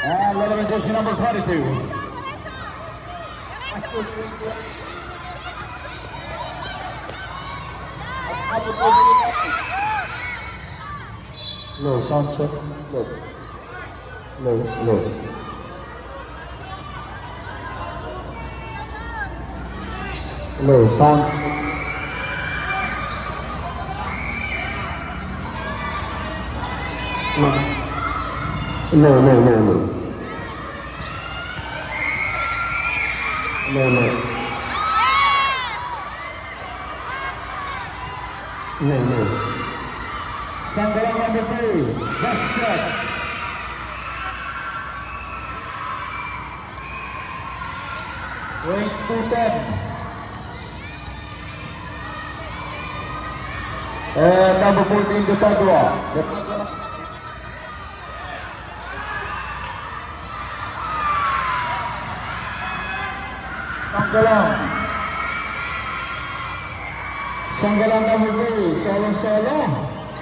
And letter jersey number 22. Low, sound check. Low. Low, sound check. No. Sanggalang number 2, Gasket. Weight 210. And number 14, Depadua. Sanggalang number 2, Solo.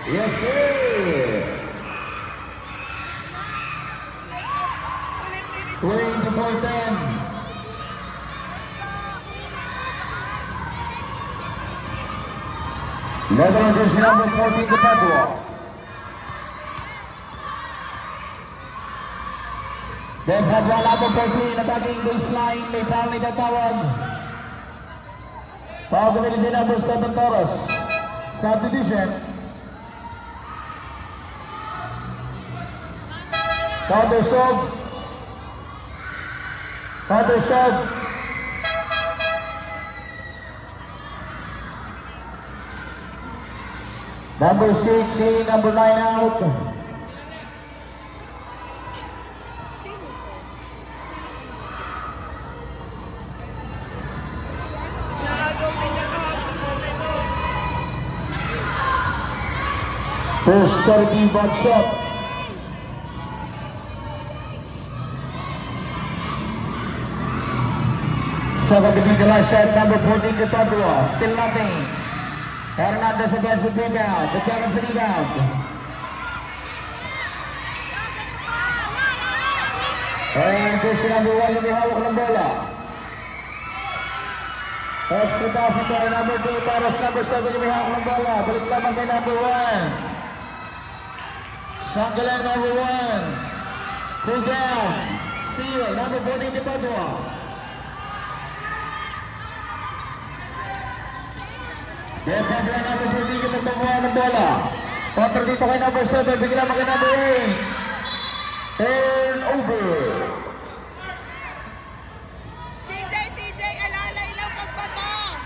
Yes, sir. 20-10. Level jersey number 14, Depadua. Depadua number 14, attacking baseline, may foul na itatawag. Foul committed din number 7, Torres. Subdivision. Counter shot. Number 6 in, number 9 out. First 30-ball shot. Second to be the last shot, number 14, Depadua. Still nothing. Hernandez against the rebound. The Dragons rebound. And jersey number 1 yung may hawak ng bola. Extra pass by number 2. Paras number 7 yung may hawak ng bola. Balik lamang kay number 1. Sanggalang number 1. Pull down. Steal. Number 14, Depadua. Depadua number 14 yung magpamuha ng bola. Kontra dito kay number 7. Bigla kay number 8. Turn over. CJ, alalay lang pagpapa.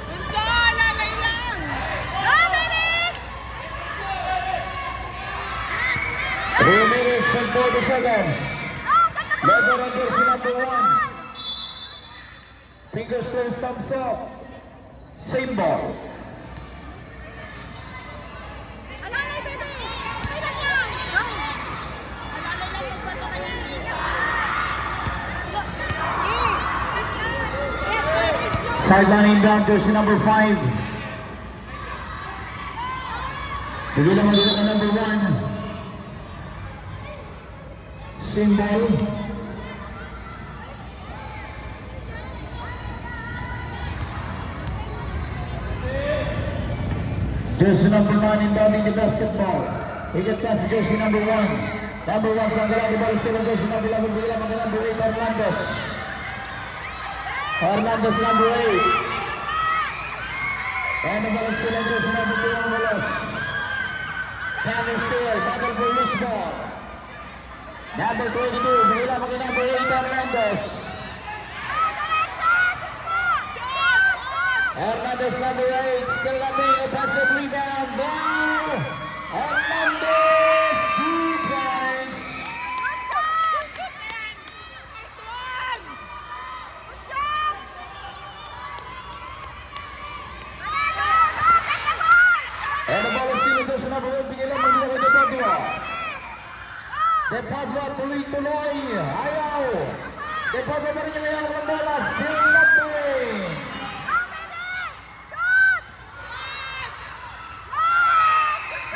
Bunso, alalay lang. Dominic! 3 minutes and 40 seconds. Letter on jersey number 1. Fingers closed, thumbs up. Same ball. Sideline inbound, jersey number 5. Bigyan naman dito na number 1. Symbol. Jersey number 9 inbounding the basketball. Higit pass jersey number 1. Number 1 Sanggalang di balik sila jersey number 11. Bigyan naman number 8 Hernandez. Hernandez number 8. And the ball still jersey number 2 Angeles. Camel still, battle for loose ball. Number 22, bigla mag number 8 Hernandez. Hernandez number 8, still nothing, offensive rebound, down. Hernandez, 2 points. And the ball is still jersey number 1, bigla mag kay Depadua. Depadua tuloy-tuloy, ayaw. Depadua pa rin yung ayaw ng bola, still nothing.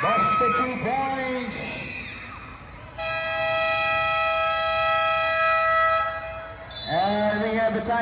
Basket 2 points. And we have the time.